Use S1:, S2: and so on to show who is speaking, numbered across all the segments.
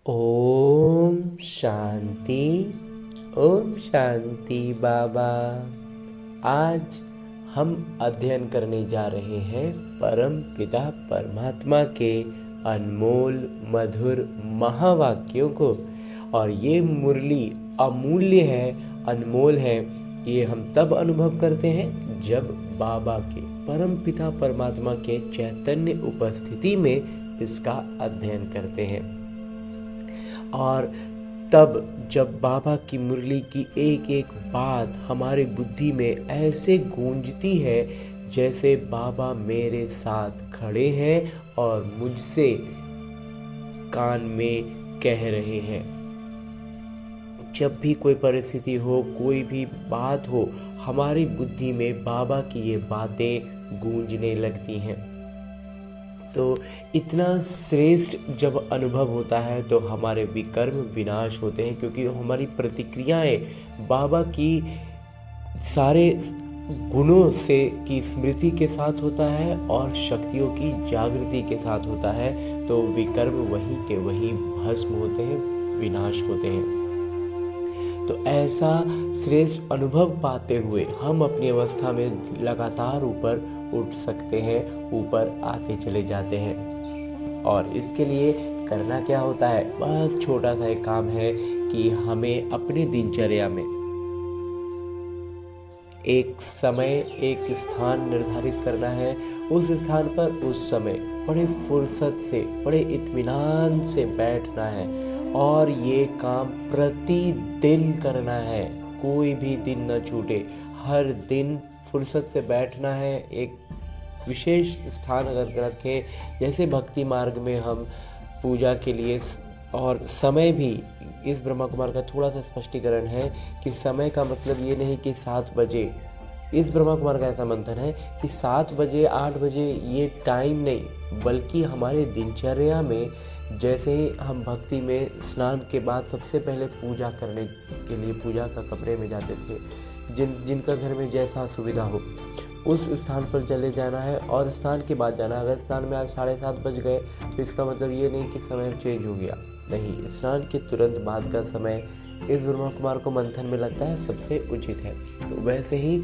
S1: ओम शांति। ओम शांति बाबा। आज हम अध्ययन करने जा रहे हैं परम पिता परमात्मा के अनमोल मधुर महावाक्यों को। और ये मुरली अमूल्य है, अनमोल है। ये हम तब अनुभव करते हैं जब बाबा के परम पिता परमात्मा के चैतन्य उपस्थिति में इसका अध्ययन करते हैं। और तब जब बाबा की मुरली की एक एक बात हमारी बुद्धि में ऐसे गूंजती है जैसे बाबा मेरे साथ खड़े हैं और मुझसे कान में कह रहे हैं। जब भी कोई परिस्थिति हो, कोई भी बात हो, हमारी बुद्धि में बाबा की ये बातें गूंजने लगती हैं। तो इतना श्रेष्ठ जब अनुभव होता है तो हमारे विकर्म विनाश होते हैं, क्योंकि हमारी प्रतिक्रियाएं बाबा की सारे गुणों से की स्मृति के साथ होता है और शक्तियों की जागृति के साथ होता है। तो विकर्म वहीं के वहीं भस्म होते हैं, विनाश होते हैं। तो ऐसा श्रेष्ठ अनुभव पाते हुए हम अपनी अवस्था में लगातार ऊपर उठ सकते हैं, ऊपर आते चले जाते हैं। और इसके लिए करना क्या होता है? बस छोटा सा एक काम है कि हमें अपने दिनचर्या में एक समय, एक स्थान निर्धारित करना है। उस स्थान पर उस समय बड़े फुर्सत से, बड़े इत्मीनान से बैठना है और ये काम प्रतिदिन करना है। कोई भी दिन न छूटे, हर दिन फुर्सत से बैठना है। एक विशेष स्थान अगर रखें, जैसे भक्ति मार्ग में हम पूजा के लिए, और समय भी इस ब्रह्मा कुमार का थोड़ा सा स्पष्टीकरण है कि समय का मतलब ये नहीं कि 7 बजे। इस ब्रह्मा कुमार का ऐसा मंथन है कि 7 बजे 8 बजे ये टाइम नहीं, बल्कि हमारे दिनचर्या में जैसे ही हम भक्ति में स्नान के बाद सबसे पहले पूजा करने के लिए पूजा का कमरे में जाते थे, जिनका घर में जैसा सुविधा हो उस स्थान पर चले जाना है और स्नान के बाद जाना। अगर स्नान में आज 7:30 बज गए तो इसका मतलब ये नहीं कि समय चेंज हो गया, नहीं, स्नान के तुरंत बाद का समय इस ब्रह्मा कुमार को मंथन में लगता है सबसे उचित है। तो वैसे ही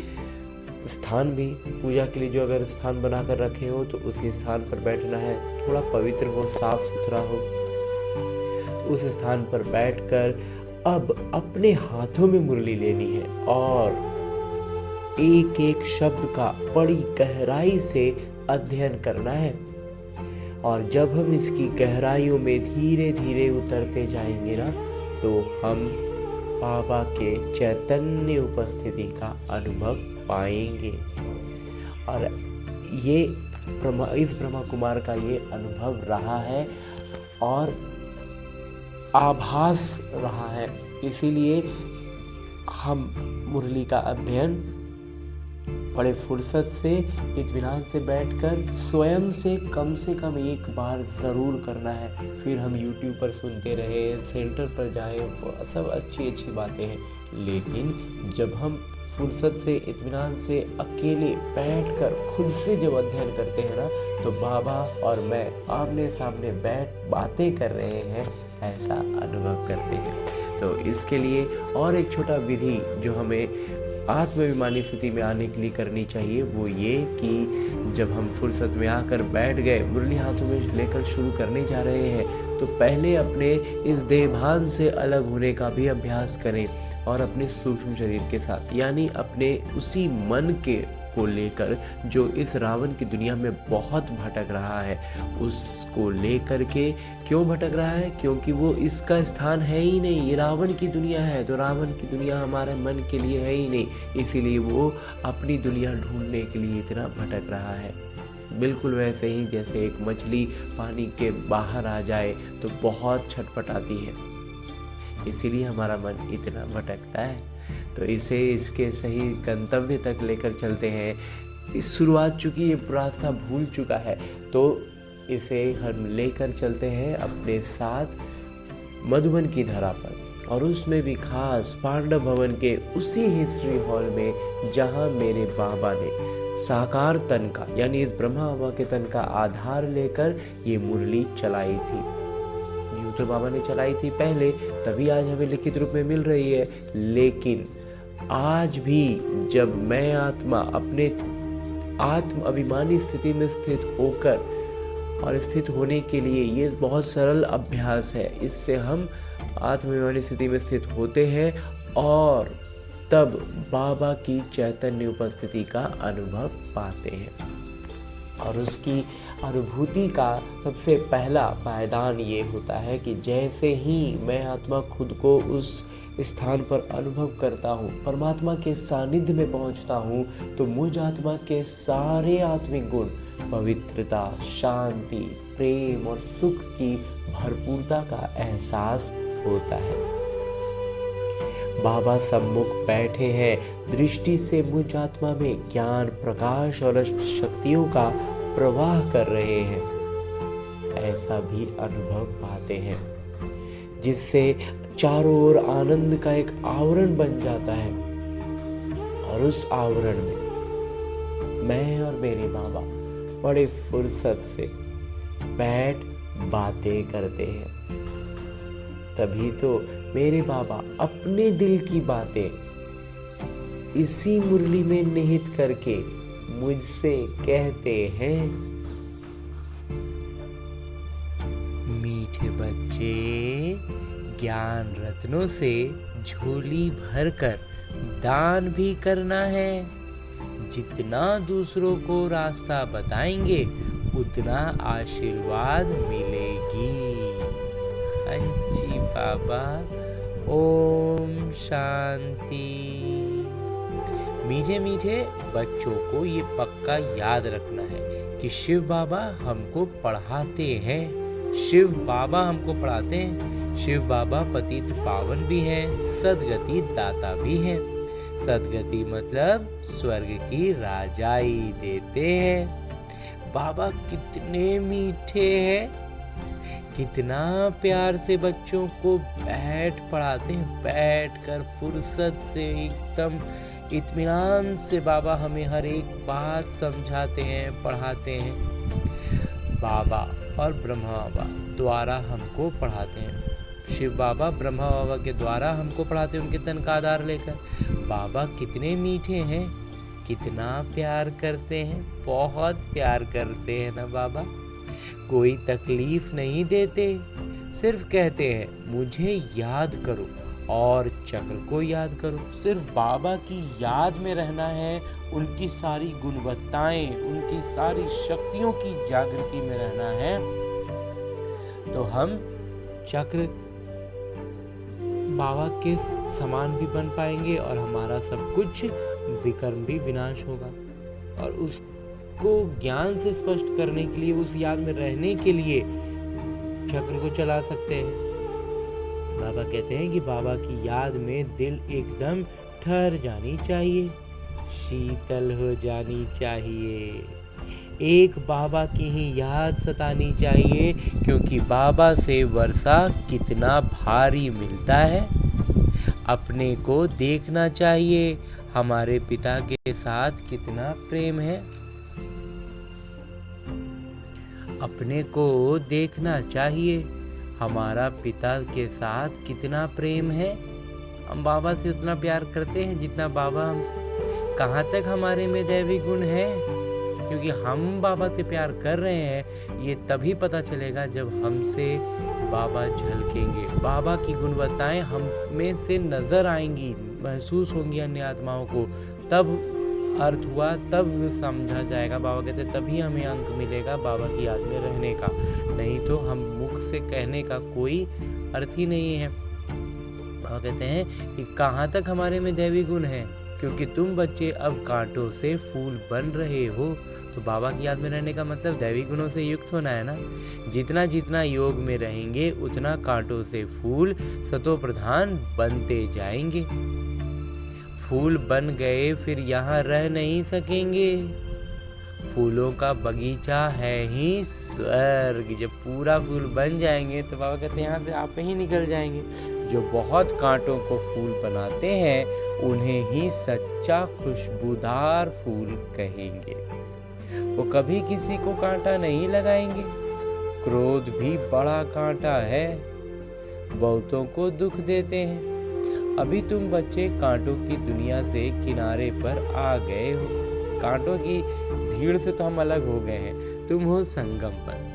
S1: स्थान भी पूजा के लिए जो अगर स्थान बनाकर रखे हो तो उसी स्थान पर बैठना है। थोड़ा पवित्र हो, साफ सुथरा हो। उस स्थान पर बैठकर अब अपने हाथों में मुरली लेनी है और एक एक शब्द का बड़ी गहराई से अध्ययन करना है। और जब हम इसकी गहराइयों में धीरे धीरे उतरते जाएंगे ना, तो हम बाबा के चैतन्य उपस्थिति का अनुभव पाएंगे। और ये इस ब्रह्मा कुमार का ये अनुभव रहा है और आभास रहा है। इसीलिए हम मुरली का अध्ययन बड़े फुर्सत से, इत्मीनान से बैठकर स्वयं से कम एक बार ज़रूर करना है। फिर हम YouTube पर सुनते रहे, सेंटर पर जाएं, सब अच्छी बातें हैं। लेकिन जब हम फुर्सत से, इत्मीनान से अकेले बैठकर खुद से जब अध्ययन करते हैं ना, तो बाबा और मैं आमने सामने बैठ बातें कर रहे हैं, ऐसा अनुभव करते हैं। तो इसके लिए और एक छोटा विधि जो हमें आत्माभिमानी स्थिति में आने के लिए करनी चाहिए, वो ये कि जब हम फुर्सत में आकर बैठ गए, मुरली हाथों में लेकर शुरू करने जा रहे हैं, तो पहले अपने इस देहभान से अलग होने का भी अभ्यास करें और अपने सूक्ष्म शरीर के साथ, यानी अपने उसी मन के को लेकर जो इस रावण की दुनिया में बहुत भटक रहा है, उसको लेकर के। क्यों भटक रहा है? क्योंकि वो इसका स्थान है ही नहीं, ये रावण की दुनिया है। तो रावण की दुनिया हमारे मन के लिए है ही नहीं, इसीलिए वो अपनी दुनिया ढूंढने के लिए इतना भटक रहा है। बिल्कुल वैसे ही जैसे एक मछली पानी के बाहर आ जाए तो बहुत छटपटाती है, इसीलिए हमारा मन इतना भटकता है। तो इसे इसके सही गंतव्य तक लेकर चलते हैं। इस शुरुआत, चूँकि ये रास्ता भूल चुका है, तो इसे हम लेकर चलते हैं अपने साथ मधुबन की धरा पर, और उसमें भी खास पांडव भवन के उसी हिस्ट्री हॉल में जहाँ मेरे बाबा ने साकार तन का, यानी इस ब्रह्मा बाबा के तन का आधार लेकर ये मुरली चलाई थी। यूँ डॉक्टर बाबा ने चलाई थी पहले, तभी आज हमें लिखित रूप में मिल रही है। लेकिन आज भी जब मैं आत्मा अपने आत्म अभिमानी स्थिति में स्थित होकर और स्थित होने के लिए, ये बहुत सरल अभ्यास है, इससे हम आत्माभिमानी स्थिति में स्थित होते हैं और तब बाबा की चैतन्य उपस्थिति का अनुभव पाते हैं। और उसकी अनुभूति का सबसे पहला पायदान ये होता है कि जैसे ही मैं आत्मा खुद को उस स्थान पर अनुभव करता हूँ, परमात्मा के सानिध्य में पहुँचता हूँ, तो मुझ आत्मा के सारे आत्मिक गुण, पवित्रता, शांति, प्रेम और सुख की भरपूरता का एहसास होता है। बाबा सम्मुख बैठे हैं, दृष्टि से मुझ आत्मा में ज्ञान, प्रकाश और अष्ट शक्तियों का प्रवाह कर रहे हैं, ऐसा भी अनुभव पाते हैं, जिससे चारों ओर आनंद का एक आवरण बन जाता है। और उस आवरण में मैं और मेरे बाबा बड़े फुर्सत से बैठ बातें करते हैं। तभी तो मेरे बाबा अपने दिल की बातें इसी मुरली में निहित करके मुझसे कहते हैं, मीठे बच्चे, ज्ञान रत्नों से झोली भरकर दान भी करना है। जितना दूसरों को रास्ता बताएंगे उतना आशीर्वाद मिलेगी। अंची बाबा, ओम शांति। मीठे मीठे बच्चों को ये पक्का याद रखना है कि शिव बाबा हमको पढ़ाते हैं। शिव बाबा हमको पढ़ाते हैं। शिव बाबा पतित पावन भी हैं, सद्गति दाता भी हैं। सद्गति मतलब स्वर्ग की राजाई देते हैं। बाबा कितने मीठे हैं, कितना प्यार से बच्चों को पढ़ाते हैं। बैठकर फुर्सत से एकदम इत्मीनान से बाबा हमें हर एक बात समझाते हैं, पढ़ाते हैं। बाबा और ब्रह्मा बाबा द्वारा हमको पढ़ाते हैं। शिव बाबा ब्रह्मा बाबा के द्वारा हमको पढ़ाते हैं, उनके तन का आधार लेकर। बाबा कितने मीठे हैं, कितना प्यार करते हैं, बहुत प्यार करते हैं ना बाबा। कोई तकलीफ नहीं देते, सिर्फ कहते हैं मुझे याद करो और चक्र को याद करो। सिर्फ बाबा की याद में रहना है, उनकी सारी गुणवत्ताएं, उनकी सारी शक्तियों की जागृति में रहना है, तो हम चक्र बाबा के समान भी बन पाएंगे और हमारा सब कुछ विकर्म भी विनाश होगा। और उसको ज्ञान से स्पष्ट करने के लिए, उस याद में रहने के लिए चक्र को चला सकते हैं। बाबा कहते हैं कि बाबा की याद में दिल एकदम ठहर जानी चाहिए, शीतल हो जानी चाहिए। एक बाबा की ही याद सतानी चाहिए, क्योंकि बाबा से वर्षा कितना भारी मिलता है। अपने को देखना चाहिए, हमारे पिता के साथ कितना प्रेम है। अपने को देखना चाहिए, हमारा पिता के साथ कितना प्रेम है। हम बाबा से उतना प्यार करते हैं जितना बाबा हमसे। कहाँ तक हमारे में दैवी गुण है, क्योंकि हम बाबा से प्यार कर रहे हैं, ये तभी पता चलेगा जब हमसे बाबा झलकेंगे। बाबा की गुणवत्ताएं हम में से नजर आएंगी, महसूस होंगी अन्य आत्माओं को, तब अर्थ हुआ, तब समझा जाएगा। बाबा कहते तभी हमें अंक मिलेगा बाबा की याद में रहने का, नहीं तो हम मुख से कहने का कोई अर्थ ही नहीं है। बाबा कहते हैं कि कहाँ तक हमारे में दैवी गुण है, क्योंकि तुम बच्चे अब कांटों से फूल बन रहे हो। तो बाबा की याद में रहने का मतलब दैवी गुणों से युक्त होना है ना। जितना जितना योग में रहेंगे उतना कांटों से फूल सतो प्रधान बनते जाएंगे। फूल बन गए फिर यहाँ रह नहीं सकेंगे। फूलों का बगीचा है ही स्वर्ग। जब पूरा फूल बन जाएंगे तो बाबा कहते हैं यहाँ से आप ही निकल जाएंगे। जो बहुत कांटों को फूल बनाते हैं उन्हें ही सच्चा खुशबूदार फूल कहेंगे। वो कभी किसी को कांटा नहीं लगाएंगे। क्रोध भी बड़ा कांटा है,
S2: बहुतों को दुख देते हैं। अभी तुम बच्चे कांटों की दुनिया से किनारे पर आ गए हो। कांटों की भीड़ से तो हम अलग हो गए हैं, तुम हो संगम पर।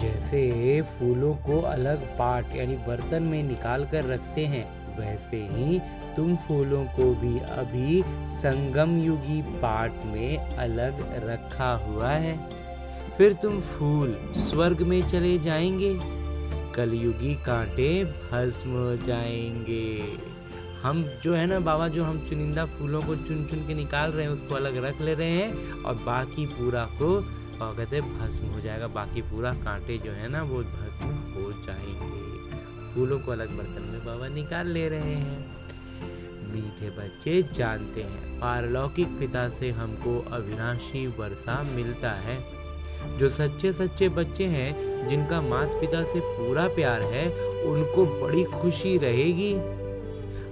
S2: जैसे फूलों को अलग पाट यानी बर्तन में निकाल कर रखते हैं, वैसे ही तुम फूलों को भी अभी संगम युगी पाट में अलग रखा हुआ है। फिर तुम फूल स्वर्ग में चले जाएंगे, कलयुगी कांटे भस्म हो जाएंगे। हम जो है ना बाबा, जो हम चुनिंदा फूलों को चुन चुन के निकाल रहे हैं, उसको अलग रख ले रहे हैं और बाकी पूरा को कहते हैं भस्म हो जाएगा। बाकी पूरा कांटे जो है ना वो भस्म हो जाएंगे। फूलों को अलग बर्तन में बाबा निकाल ले रहे हैं। मीठे बच्चे जानते हैं, पारलौकिक पिता से हमको अविनाशी वर्षा मिलता है। जो सच्चे सच्चे बच्चे हैं, जिनका माता पिता से पूरा प्यार है, उनको बड़ी खुशी रहेगी।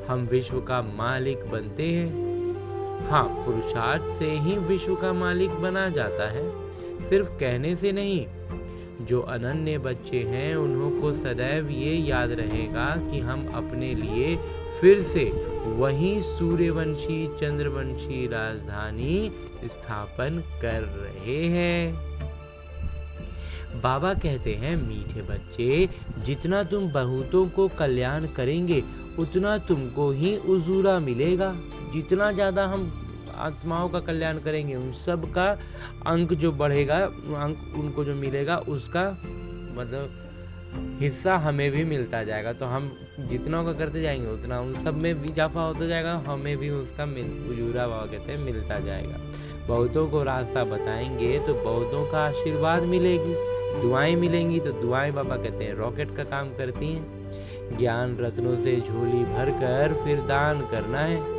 S2: हम विश्व का मालिक बनते हैं। हाँ, पुरुषार्थ से ही विश्व का मालिक बना जाता है, सिर्फ कहने से नहीं। जो अनन्य बच्चे हैं, उन्हों को सदैव ये याद रहेगा कि हम अपने लिए फिर से वही सूर्यवंशी चंद्रवंशी राजधानी स्थापन कर रहे हैं। बाबा कहते हैं, मीठे बच्चे, जितना तुम बहुतों को कल्याण करेंगे, उतना तुमको ही उजूरा मिलेगा। जितना ज़्यादा हम आत्माओं का कल्याण करेंगे, उन सब का अंक जो बढ़ेगा, अंक उनको जो मिलेगा, उसका मतलब हिस्सा हमें भी मिलता जाएगा। तो हम जितना का करते जाएंगे, उतना उन सब में इजाफा होता जाएगा, हमें भी उसका उजूरा बाबा कहते हैं मिलता जाएगा। बहुतों को रास्ता बताएंगे तो बहुतों का आशीर्वाद मिलेगी। दुआएं मिलेंगी तो दुआएं बाबा कहते हैं रॉकेट का काम करती हैं। ज्ञान रत्नों से झोली भरकर फिर दान करना है।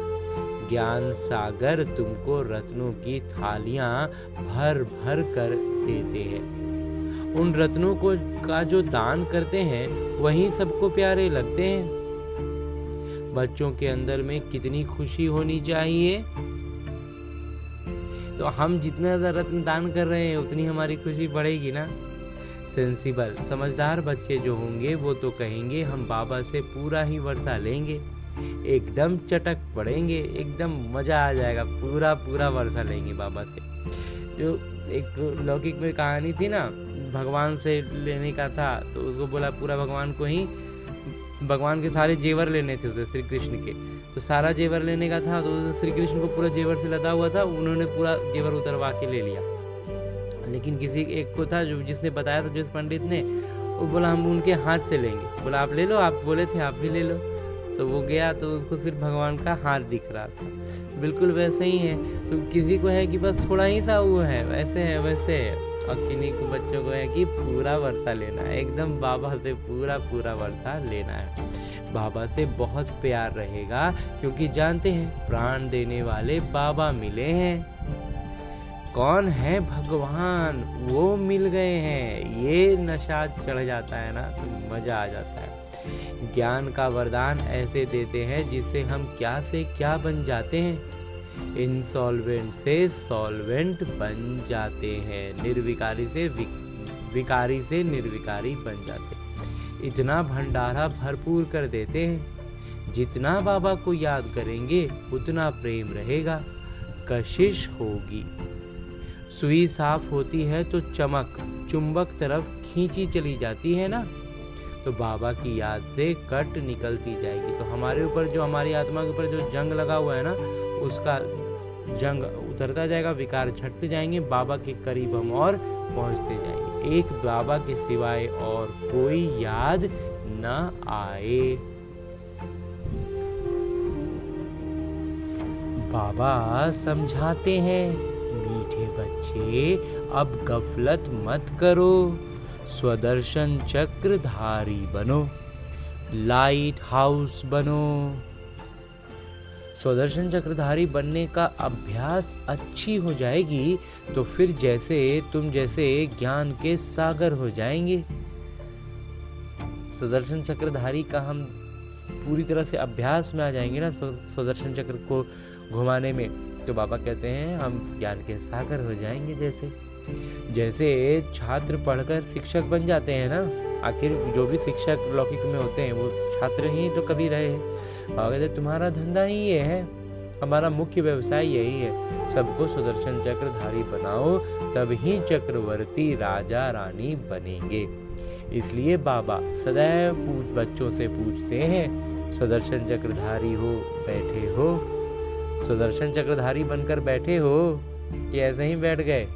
S2: ज्ञान सागर तुमको रत्नों की थालियां भर भर कर देते हैं। उन रत्नों को का जो दान करते हैं, वही सबको प्यारे लगते हैं। बच्चों के अंदर में कितनी खुशी होनी चाहिए। तो हम जितना ज़्यादा रत्न दान कर रहे हैं, उतनी हमारी खुशी बढ़ेगी ना। सेंसिबल समझदार बच्चे जो होंगे, वो तो कहेंगे हम बाबा से पूरा ही वर्षा लेंगे, एकदम चटक पड़ेंगे, एकदम मज़ा आ जाएगा, पूरा पूरा वर्षा लेंगे बाबा से। जो एक लौकिक में कहानी थी ना, भगवान से लेने का था, तो उसको बोला पूरा भगवान को ही, भगवान के सारे जेवर लेने थे उसे, श्री कृष्ण के। तो सारा जेवर लेने का था, तो श्री कृष्ण को पूरा जेवर से लदा हुआ था, उन्होंने पूरा जेवर उतरवा के ले लिया। लेकिन किसी एक को था जो जिसने बताया था, जिस पंडित ने, वो बोला हम उनके हाथ से लेंगे। बोला आप ले लो, आप बोले थे आप भी ले लो। तो वो गया तो उसको सिर्फ भगवान का हाथ दिख रहा था। बिल्कुल वैसे ही है। तो किसी को है कि बस थोड़ा ही सा वो है, वैसे है वैसे है, और किन्हीं को बच्चों को है कि पूरा वर्षा लेना है, एकदम बाबा से पूरा पूरा वर्षा लेना है। बाबा से बहुत प्यार रहेगा, क्योंकि जानते हैं प्राण देने वाले बाबा मिले हैं। कौन है भगवान, वो मिल गए हैं। ये नशा चढ़ जाता है ना, तो मज़ा आ जाता है। ज्ञान का वरदान ऐसे देते हैं जिससे हम क्या से क्या बन जाते हैं। इंसॉल्वेंट से सॉल्वेंट बन जाते हैं, निर्विकारी से विकारी से निर्विकारी बन जाते हैं। इतना भंडारा भरपूर कर देते हैं। जितना बाबा को याद करेंगे, उतना प्रेम रहेगा, कशिश होगी। सुई साफ होती है तो चमक चुंबक तरफ खींची चली जाती है ना, तो बाबा की याद से कट निकलती जाएगी। तो हमारे ऊपर जो, हमारी आत्मा के ऊपर जो जंग लगा हुआ है ना, उसका जंग उतरता जाएगा, विकार झटते जाएंगे, बाबा के करीब हम और पहुंचते जाएंगे। एक बाबा के सिवाय और कोई याद न आए। बाबा समझाते हैं, मीठे बच्चे अब गफलत मत करो, स्वदर्शन चक्रधारी बनो, लाइट हाउस बनो। स्वदर्शन चक्रधारी बनने का अभ्यास अच्छी हो जाएगी तो फिर तुम जैसे ज्ञान के सागर हो जाएंगे। स्वदर्शन चक्रधारी का हम पूरी तरह से अभ्यास में आ जाएंगे ना, स्वदर्शन चक्र को घुमाने में, तो बाबा कहते हैं हम ज्ञान के सागर हो जाएंगे। जैसे छात्र पढ़कर शिक्षक बन जाते हैं ना, आखिर जो भी शिक्षक लौकिक में होते हैं वो छात्र ही तो कभी रहे हैं। बाबा कहते तुम्हारा धंधा ही ये है, हमारा मुख्य व्यवसाय यही है, सबको सुदर्शन चक्रधारी बनाओ, तभी चक्रवर्ती राजा रानी बनेंगे। इसलिए बाबा सदैव बच्चों से पूछते हैं, सुदर्शन चक्रधारी हो बैठे हो, सुदर्शन चक्रधारी बनकर बैठे हो कि ऐसे ही बैठ गए?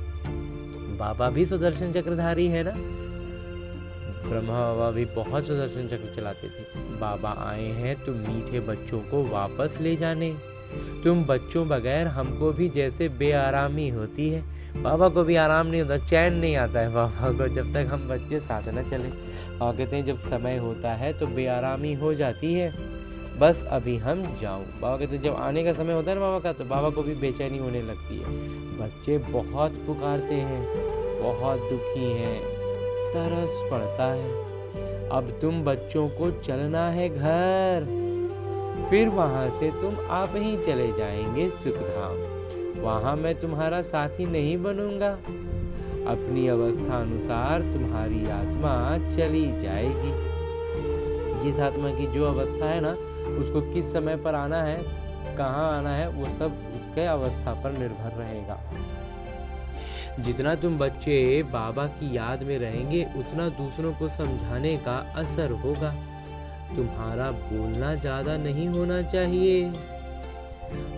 S2: बाबा भी सुदर्शन चक्रधारी है ना। ब्रह्मा बाबा भी बहुत सुदर्शन चक्र चलाते थे। बाबा आए हैं तुम मीठे बच्चों को वापस ले जाने। तुम बच्चों बगैर हमको भी जैसे बेआरामी होती है, बाबा को भी आराम नहीं होता, चैन नहीं आता है बाबा को जब तक हम बच्चे साथ न चले। और कहते हैं जब समय होता है तो बेआरामी हो जाती है, बस अभी हम जाऊं। बाबा कहते हैं जब आने का समय होता है ना बाबा का, तो बाबा को भी बेचैनी होने लगती है। बच्चे बहुत पुकारते हैं, बहुत दुखी हैं, तरस पड़ता है। अब तुम बच्चों को चलना है घर, फिर वहां से तुम आप ही चले जाएंगे सुखधाम। वहां मैं तुम्हारा साथी नहीं बनूंगा, अपनी अवस्था अनुसार तुम्हारी आत्मा चली जाएगी। जिस आत्मा की जो अवस्था है ना, उसको किस समय पर आना है, कहाँ आना है, वो सब उसके अवस्था पर निर्भर रहेगा। जितना तुम बच्चे बाबा की याद में रहेंगे उतना दूसरों को समझाने का असर होगा। तुम्हारा बोलना ज्यादा नहीं होना चाहिए।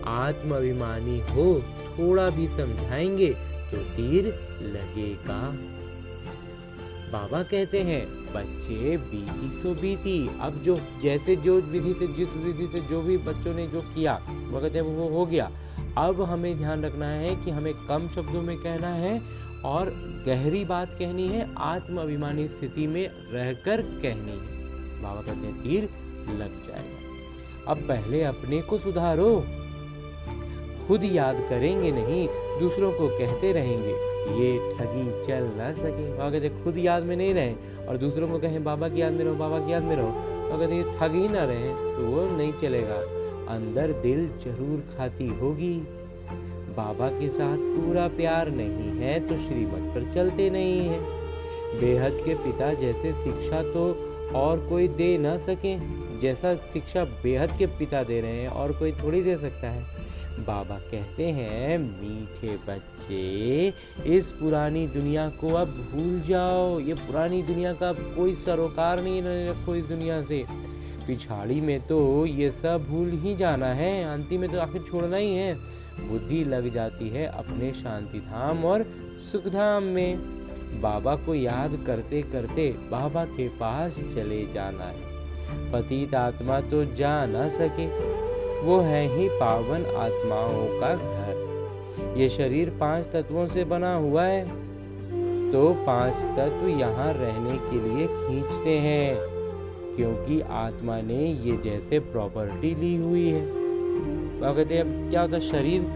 S2: आत्माभिमानी हो, थोड़ा भी समझाएंगे तो तीर लगेगा। बाबा कहते हैं बच्चे बीती सो बीती। अब जो जैसे जो विधि से, जिस विधि से जो भी बच्चों ने जो किया, वो कहते हैं वो हो गया। अब हमें ध्यान रखना है कि हमें कम शब्दों में कहना है और गहरी बात कहनी है, आत्म अभिमानी स्थिति में रहकर कहनी है। बाबा कहते हैं तीर लग जाएगा। अब पहले अपने को सुधारो। खुद याद करेंगे नहीं, दूसरों को कहते रहेंगे, ये ठगी चल ना सके। बाबा कहते खुद याद में नहीं रहे और दूसरों को कहें बाबा की याद में रहो, बाबा की याद में रहो, बाबा कहते ये ठग ही ना रहे तो वो नहीं चलेगा। अंदर दिल जरूर खाती होगी। बाबा के साथ पूरा प्यार नहीं है तो श्रीमत पर चलते नहीं है। बेहद के पिता जैसे शिक्षा तो और कोई दे ना सके, जैसा शिक्षा बेहद के पिता दे रहे हैं और कोई थोड़ी दे सकता है। बाबा कहते हैं मीठे बच्चे, इस पुरानी दुनिया को अब भूल जाओ। ये पुरानी दुनिया का कोई सरोकार नहीं रखो इस दुनिया से। पिछाड़ी में तो ये सब भूल ही जाना है, अंतिम में तो आखिर छोड़ना ही है। बुद्धि लग जाती है अपने शांति धाम और सुख धाम में। बाबा को याद करते करते बाबा के पास चले जाना है। पतित आत्मा तो जा न सके, वो है ही पावन आत्माओं का घर। ये शरीर 5 तत्वों से बना हुआ है, तो 5 तत्व यहाँ रहने के लिए खींचते हैं, क्योंकि आत्मा ने ये जैसे प्रॉपर्टी ली हुई है। बाबा कहते हैं अब क्या होता है, शरीर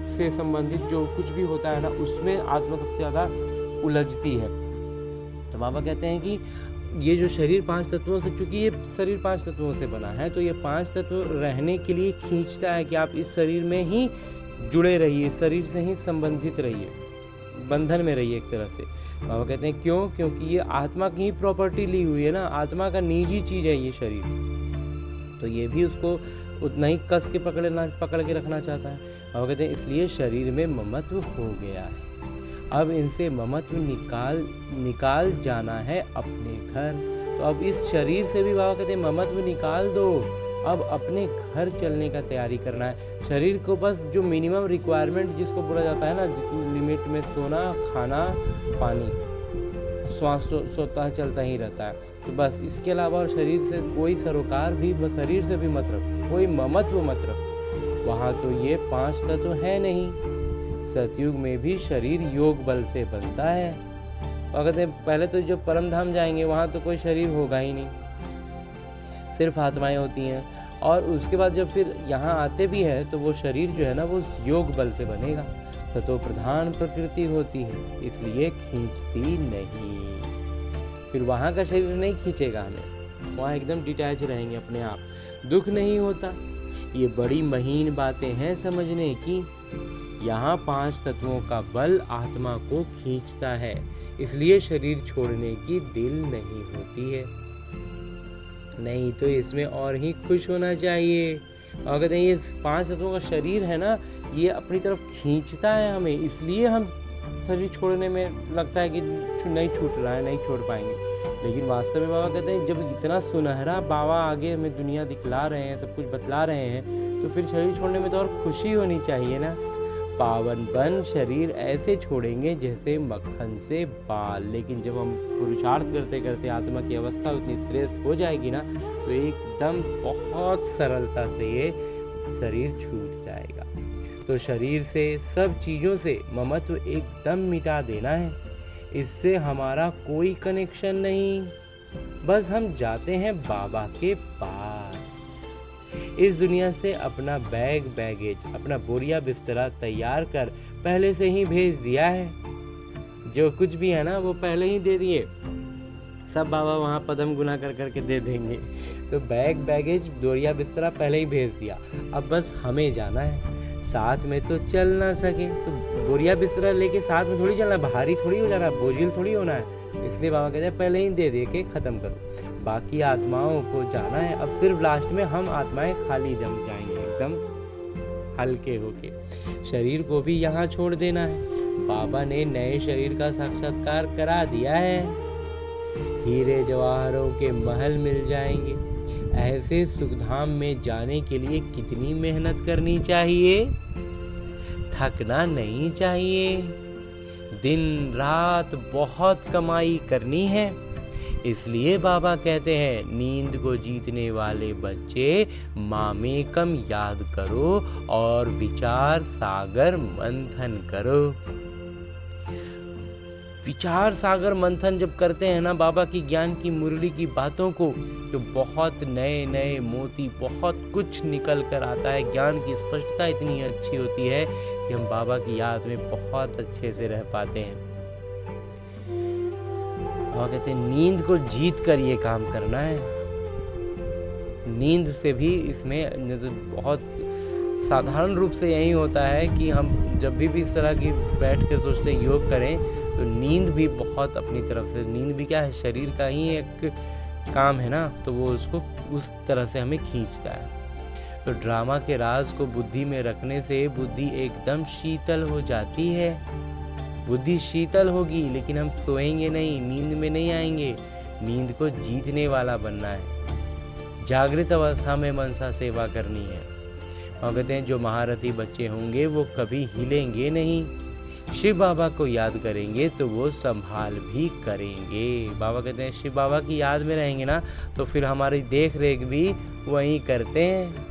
S2: से संबंधित जो कुछ भी होता है ना, उसमें आत्मा सबसे ज़्यादा उलझती है। तो बाबा कहते हैं कि ये जो शरीर 5 तत्वों से, चूंकि ये शरीर 5 तत्वों से बना है, तो ये 5 तत्व रहने के लिए खींचता है कि आप इस शरीर में ही जुड़े रहिए, शरीर से ही संबंधित रहिए, बंधन में रहिए एक तरह से। बाबा कहते हैं क्यों? क्योंकि ये आत्मा की ही प्रॉपर्टी ली हुई है ना, आत्मा का निजी चीज है ये शरीर, तो ये भी उसको उतना ही कस के पकड़ के रखना चाहता है। बाबा कहते हैं इसलिए शरीर में ममत्व हो गया है। अब इनसे ममत्व निकाल जाना है अपने घर। तो अब इस शरीर से भी बाबा कहते हैं ममत्व निकाल दो, अब अपने घर चलने का तैयारी करना है। शरीर को बस जो मिनिमम रिक्वायरमेंट जिसको बोला जाता है ना, जितनी लिमिट में सोना, खाना, पानी, श्वास स्वतः चलता ही रहता है, तो बस इसके अलावा शरीर से कोई सरोकार भी, शरीर से भी मत रखो, कोई ममत्व मत रखो। वहाँ तो ये 5 तत्व है नहीं। सतयुग में भी शरीर योग बल से बनता है। और कहते हैं पहले तो जब परम धाम जाएंगे वहाँ तो कोई शरीर होगा ही नहीं, सिर्फ आत्माएं होती हैं। और उसके बाद जब फिर यहाँ आते भी है तो वो शरीर जो है ना, वो योग बल से बनेगा। सतो प्रधान प्रकृति होती है, इसलिए खींचती नहीं। फिर वहाँ का शरीर नहीं खींचेगा हमें, वहाँ एकदम डिटैच रहेंगे अपने आप, दुख नहीं होता। ये बड़ी महीन बातें हैं समझने की। यहाँ 5 तत्वों का बल आत्मा को खींचता है, इसलिए शरीर छोड़ने की दिल नहीं होती है। नहीं तो इसमें और ही खुश होना चाहिए। और कहते हैं ये 5 तत्वों का शरीर है ना, ये अपनी तरफ खींचता है हमें, इसलिए हम शरीर छोड़ने में लगता है कि नहीं छूट रहा है, नहीं छोड़ पाएंगे। लेकिन वास्तव में बाबा कहते हैं जब इतना सुनहरा बाबा आगे हमें दुनिया दिखला रहे हैं, सब कुछ बतला रहे हैं, तो फिर शरीर छोड़ने में तो और खुशी होनी चाहिए ना। पावन बन शरीर ऐसे छोड़ेंगे जैसे मक्खन से बाल। लेकिन जब हम पुरुषार्थ करते करते आत्मा की अवस्था उतनी श्रेष्ठ हो जाएगी ना, तो एकदम बहुत सरलता से ये शरीर छूट जाएगा। तो शरीर से, सब चीज़ों से ममत्व एकदम मिटा देना है। इससे हमारा कोई कनेक्शन नहीं, बस हम जाते हैं बाबा के पास। इस दुनिया से अपना बैगेज, अपना बोरिया बिस्तरा तैयार कर पहले से ही भेज दिया है। जो कुछ भी है ना वो पहले ही दे दिए, सब बाबा वहाँ पदम गुना कर करके दे देंगे। तो बैगेज बोरिया बिस्तरा पहले ही भेज दिया, अब बस हमें जाना है। साथ में तो चल ना सके तो बोरिया बिस्तरा लेके साथ में थोड़ी चलना, भारी थोड़ी हो जाना, बोझिल थोड़ी होना है। इसलिए बाबा कहते हैं पहले ही दे के ख़त्म करो। बाकी आत्माओं को जाना है, अब सिर्फ लास्ट में हम आत्माएं खाली जम जाएंगे, एकदम हल्के होके। शरीर को भी यहाँ छोड़ देना है। बाबा ने नए शरीर का साक्षात्कार करा दिया है। हीरे जवाहरों के महल मिल जाएंगे। ऐसे सुखधाम में जाने के लिए कितनी मेहनत करनी चाहिए, थकना नहीं चाहिए। दिन रात बहुत कमाई करनी है। इसलिए बाबा कहते हैं नींद को जीतने वाले बच्चे मामेकम याद करो और विचार सागर मंथन करो। विचार सागर मंथन जब करते हैं ना बाबा की ज्ञान की मुरली की बातों को, तो बहुत नए नए मोती, बहुत कुछ निकल कर आता है। ज्ञान की स्पष्टता इतनी अच्छी होती है कि हम बाबा की याद में बहुत अच्छे से रह पाते हैं। और कहते हैं नींद को जीत कर ये काम करना है। नींद से भी इसमें तो बहुत साधारण रूप से यही होता है कि हम जब भी इस तरह की बैठ के सोचते हैं योग करें, तो नींद भी बहुत अपनी तरफ से, नींद भी क्या है, शरीर का ही एक काम है ना, तो वो उसको उस तरह से हमें खींचता है। तो ड्रामा के राज को बुद्धि में रखने से बुद्धि एकदम शीतल हो जाती है। बुद्धि शीतल होगी, लेकिन हम सोएंगे नहीं, नींद में नहीं आएंगे। नींद को जीतने वाला बनना है। जागृत अवस्था में मनसा सेवा करनी है। और कहते हैं जो महारथी बच्चे होंगे वो कभी हिलेंगे नहीं। शिव बाबा को याद करेंगे तो वो संभाल भी करेंगे। बाबा कहते हैं शिव बाबा की याद में रहेंगे ना, तो फिर हमारी देख रेख भी वही करते हैं।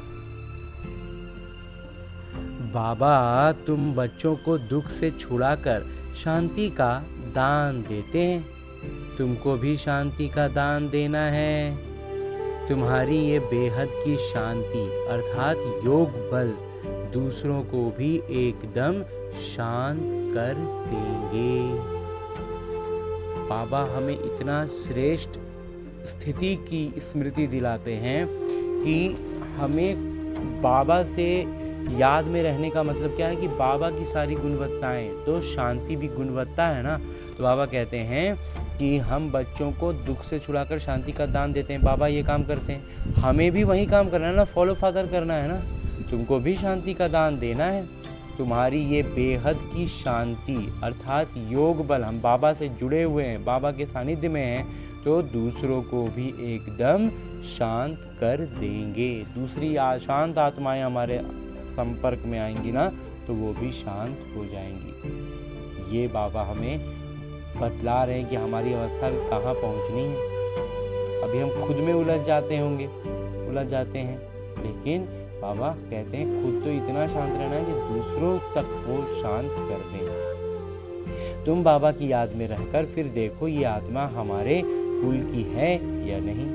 S2: बाबा तुम बच्चों को दुख से छुड़ाकर शांति का दान देते हैं। तुमको भी शांति का दान देना है। तुम्हारी ये बेहद की शांति अर्थात योग बल दूसरों को भी एकदम शांत कर देंगे। बाबा हमें इतना श्रेष्ठ स्थिति की स्मृति दिलाते हैं कि हमें बाबा से याद में रहने का मतलब क्या है कि बाबा की सारी गुणवत्ताएं, तो शांति भी गुणवत्ता है ना। तो बाबा कहते हैं कि हम बच्चों को दुख से छुड़ाकर शांति का दान देते हैं। बाबा ये काम करते हैं, हमें भी वही काम करना है ना, फॉलो फादर करना है ना। तुमको भी शांति का दान देना है। तुम्हारी ये बेहद की शांति अर्थात योग बल, हम बाबा से जुड़े हुए हैं, बाबा के सानिध्य में हैं, तो दूसरों को भी एकदम शांत कर देंगे। दूसरी अशांत आत्माएं हमारे संपर्क में आएंगी ना, तो वो भी शांत हो जाएंगी। ये बाबा हमें बतला रहे हैं कि हमारी अवस्था कहाँ पहुँचनी है। अभी हम खुद में उलझ जाते हैं, लेकिन बाबा कहते हैं खुद तो इतना शांत रहना है कि दूसरों तक वो शांत कर दें। तुम बाबा की याद में रहकर फिर देखो ये आत्मा हमारे कुल की है या नहीं।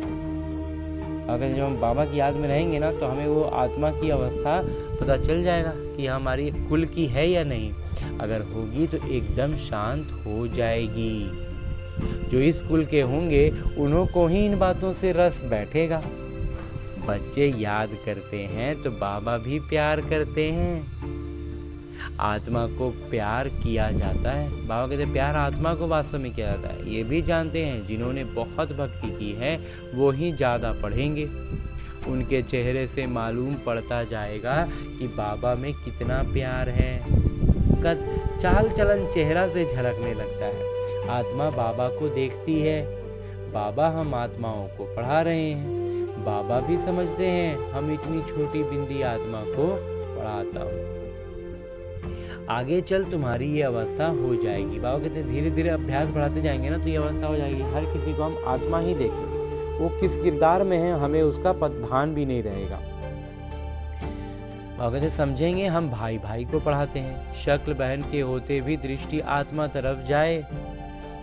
S2: अगर जब हम बाबा की याद में रहेंगे ना, तो हमें वो आत्मा की अवस्था पता चल जाएगा कि हमारी कुल की है या नहीं। अगर होगी तो एकदम शांत हो जाएगी। जो इस कुल के होंगे उन्हों को ही इन बातों से रस बैठेगा। बच्चे याद करते हैं तो बाबा भी प्यार करते हैं। आत्मा को प्यार किया जाता है। बाबा कहते हैं प्यार आत्मा को वास्तव में किया जाता है। ये भी जानते हैं जिन्होंने बहुत भक्ति की है वो ही ज़्यादा पढ़ेंगे। उनके चेहरे से मालूम पड़ता जाएगा कि बाबा में कितना प्यार है। उनका चाल चलन चेहरा से झलकने लगता है। आत्मा बाबा को देखती है। बाबा हम आत्माओं को पढ़ा रहे हैं। बाबा भी समझते हैं हम इतनी छोटी बिंदी आत्मा को पढ़ाता हूँ। आगे चल तुम्हारी ये अवस्था हो जाएगी। बाबा कहते हैं धीरे धीरे अभ्यास बढ़ाते जाएंगे ना तो ये अवस्था हो जाएगी। हर किसी को हम आत्मा ही देखेंगे। वो किस किरदार में है हमें उसका भान भी नहीं रहेगा। बाबा कहते समझेंगे हम भाई भाई को पढ़ाते हैं। शक्ल बहन के होते भी दृष्टि आत्मा तरफ जाए,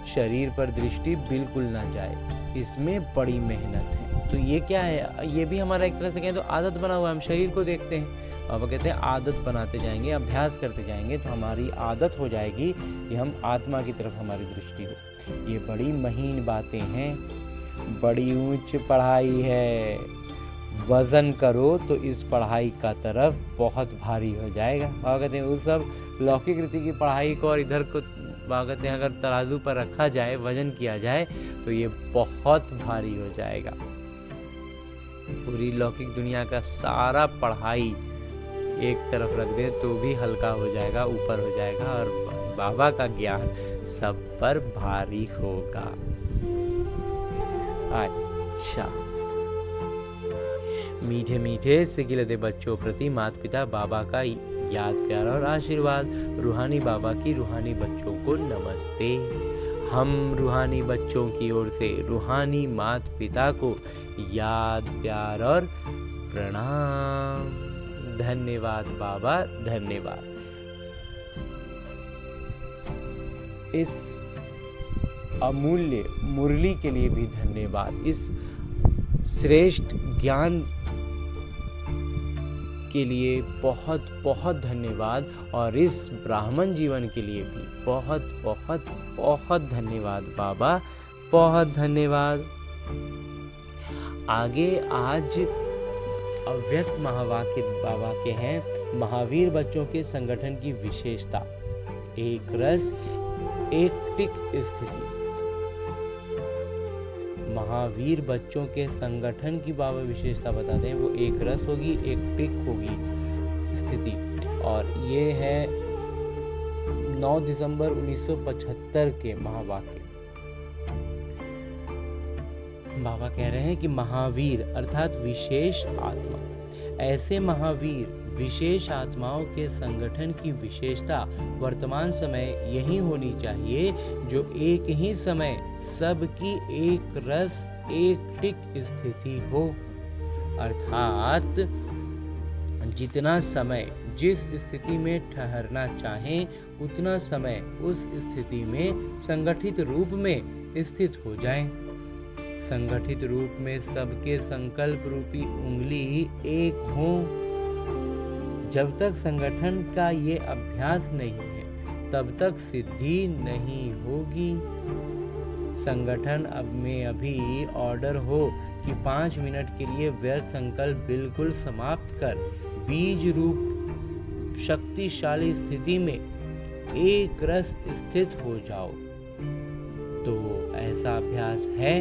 S2: शरीर पर दृष्टि बिल्कुल ना जाए। इसमें बड़ी मेहनत है। तो ये क्या है, ये भी हमारा एक तरह से कहें तो आदत बना हुआ है। हम शरीर को देखते हैं। बाबा कहते हैं आदत बनाते जाएंगे, अभ्यास करते जाएंगे तो हमारी आदत हो जाएगी कि हम आत्मा की तरफ हमारी दृष्टि हो। ये बड़ी महीन बातें हैं, बड़ी ऊंच पढ़ाई है। वजन करो तो इस पढ़ाई का तरफ बहुत भारी हो जाएगा। बाबा कहते हैं उस सब लौकिक रीति की पढ़ाई को और इधर को बाबा कहते हैं अगर तराजू पर रखा जाए, वजन किया जाए तो ये बहुत भारी हो जाएगा। पूरी लौकिक दुनिया का सारा पढ़ाई एक तरफ रख दे तो भी हल्का हो जाएगा, ऊपर हो जाएगा और बाबा का ज्ञान सब पर भारी होगा। अच्छा, मीठे मीठे सिकिलते बच्चों प्रति माता पिता बाबा का याद प्यार और आशीर्वाद। रूहानी बाबा की रूहानी बच्चों को नमस्ते। हम रूहानी बच्चों की ओर से रूहानी माता पिता को याद प्यार और प्रणाम। धन्यवाद बाबा, धन्यवाद। इस अमूल्य मुरली के लिए भी धन्यवाद। इस श्रेष्ठ ज्ञान के लिए बहुत बहुत धन्यवाद और इस ब्राह्मण जीवन के लिए भी बहुत बहुत बहुत धन्यवाद बाबा, बहुत धन्यवाद। आगे आज अव्यक्त महावाक्य बाबा के हैं। महावीर बच्चों के संगठन की विशेषता, एक रस एक टिक स्थिति। महावीर बच्चों के संगठन की बाबा विशेषता बताते हैं। वो एक रस होगी, एक टिक होगी स्थिति। और ये है 9 दिसंबर 1975 के महावाक्य। बाबा कह रहे हैं कि महावीर अर्थात विशेष आत्मा, ऐसे महावीर विशेष आत्माओं के संगठन की विशेषता वर्तमान समय यही होनी चाहिए जो एक ही समय सबकी एक रस एक टिक स्थिति हो। अर्थात जितना समय जिस स्थिति में ठहरना चाहें उतना समय उस स्थिति में संगठित रूप में स्थित हो जाएं। संगठित रूप में सबके संकल्प रूपी उंगली एक हो। जब तक संगठन का ये अभ्यास नहीं है तब तक सिद्धि नहीं होगी। संगठन अब में अभी ऑर्डर हो कि 5 मिनट के लिए व्यर्थ संकल्प बिल्कुल समाप्त कर बीज रूप शक्तिशाली स्थिति में एक रस स्थित हो जाओ। तो ऐसा अभ्यास है।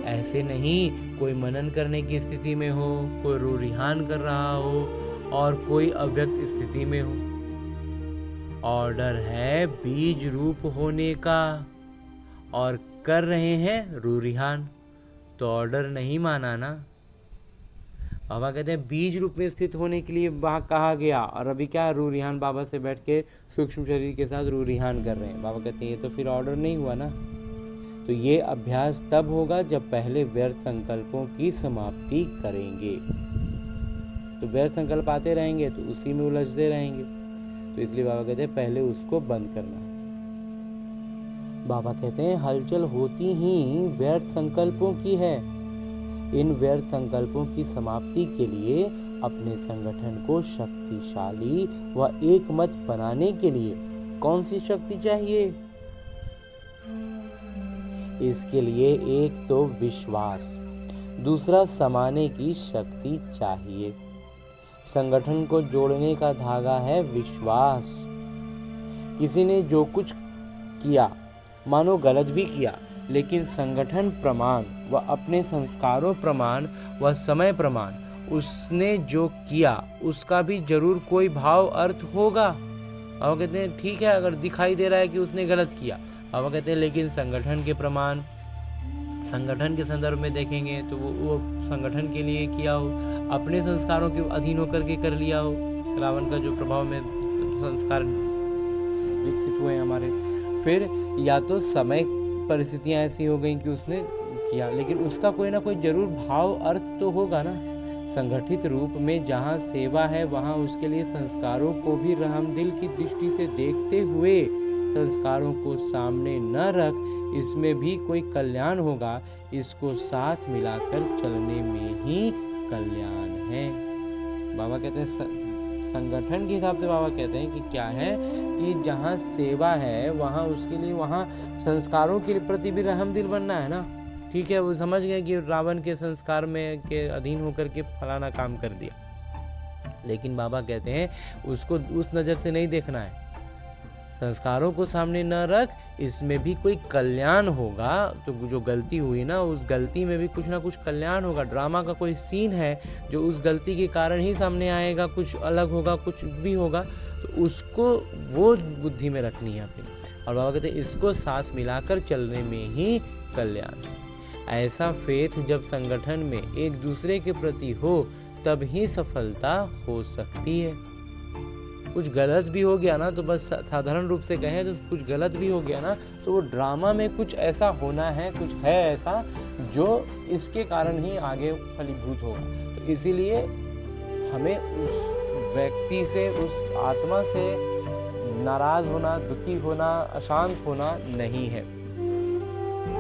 S2: ऐसे नहीं कोई मनन करने की स्थिति में हो, कोई रूरिहान कर रहा हो और कोई अव्यक्त स्थिति में हो। ऑर्डर है बीज रूप होने का और कर रहे हैं रूरिहान, तो ऑर्डर नहीं माना ना। बाबा कहते हैं बीज रूप में स्थित होने के लिए वहाँ कहा गया और अभी क्या रूरिहान बाबा से बैठ के सूक्ष्म शरीर के साथ रूरिहान कर रहे हैं। बाबा कहते हैं ये तो फिर ऑर्डर नहीं हुआ ना। तो ये अभ्यास तब होगा जब पहले व्यर्थ संकल्पों की समाप्ति करेंगे। तो व्यर्थ संकल्प आते रहेंगे तो उसी में उलझते रहेंगे। तो इसलिए बाबा कहते हैं पहले उसको बंद करना है। बाबा कहते हैं हलचल होती ही व्यर्थ संकल्पों की है। इन व्यर्थ संकल्पों की समाप्ति के लिए अपने संगठन को शक्तिशाली व एकमत बनाने के लिए कौन सी शक्ति चाहिए? इसके लिए एक तो विश्वास, दूसरा समाने की शक्ति चाहिए। संगठन को जोड़ने का धागा है विश्वास। किसी ने जो कुछ किया, मानो गलत भी किया, लेकिन संगठन प्रमाण व अपने संस्कारों प्रमाण व समय प्रमाण उसने जो किया उसका भी जरूर कोई भाव अर्थ होगा। अब कहते हैं ठीक है, अगर दिखाई दे रहा है कि उसने गलत किया, अब कहते हैं लेकिन संगठन के प्रमाण, संगठन के संदर्भ में देखेंगे तो वो संगठन के लिए किया हो, अपने संस्कारों के अधीन होकर के कर लिया हो। रावण का जो प्रभाव में संस्कार विकसित हुए हमारे, फिर या तो समय परिस्थितियां ऐसी हो गई कि उसने किया, लेकिन उसका कोई ना कोई जरूर भाव अर्थ तो होगा ना। संगठित रूप में जहाँ सेवा है वहाँ उसके लिए संस्कारों को भी रहमदिल की दृष्टि से देखते हुए संस्कारों को सामने न रख इसमें भी कोई कल्याण होगा। इसको साथ मिलाकर चलने में ही कल्याण है। बाबा कहते हैं संगठन के हिसाब से, बाबा कहते हैं कि क्या है कि जहाँ सेवा है वहाँ उसके लिए वहाँ संस्कारों के प्रति भी रहमदिल बनना है ना। ठीक है, वो समझ गए कि रावण के संस्कार में के अधीन होकर के फलाना काम कर दिया, लेकिन बाबा कहते हैं उसको उस नज़र से नहीं देखना है। संस्कारों को सामने न रख, इसमें भी कोई कल्याण होगा। तो जो गलती हुई ना, उस गलती में भी कुछ ना कुछ कल्याण होगा। ड्रामा का कोई सीन है जो उस गलती के कारण ही सामने आएगा, कुछ अलग होगा, कुछ भी होगा, तो उसको वो बुद्धि में रखनी है अपनी। और बाबा कहते हैं इसको साथ मिलाकर चलने में ही कल्याण है। ऐसा फेथ जब संगठन में एक दूसरे के प्रति हो तब ही सफलता हो सकती है। कुछ गलत भी हो गया ना, तो बस साधारण रूप से कहें तो कुछ गलत भी हो गया ना, तो वो ड्रामा में कुछ ऐसा होना है, कुछ है ऐसा जो इसके कारण ही आगे फलीभूत होगा। तो इसीलिए हमें उस व्यक्ति से, उस आत्मा से नाराज होना, दुखी होना, अशांत होना नहीं है।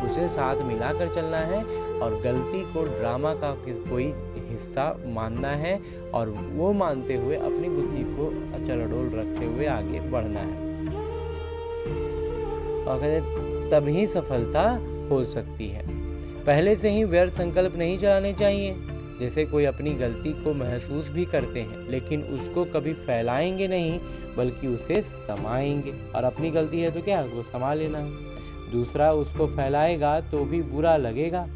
S2: उसे साथ मिलाकर चलना है और गलती को ड्रामा का कोई हिस्सा मानना है और वो मानते हुए अपनी बुद्धि को अचल अडोल रखते हुए आगे बढ़ना है। और कहते तभी सफलता हो सकती है। पहले से ही व्यर्थ संकल्प नहीं चलाने चाहिए। जैसे कोई अपनी गलती को महसूस भी करते हैं लेकिन उसको कभी फैलाएंगे नहीं, बल्कि उसे समाएंगे। और अपनी गलती है तो क्या, वो समा लेना है। दूसरा उसको फैलाएगा तो भी बुरा लगेगा।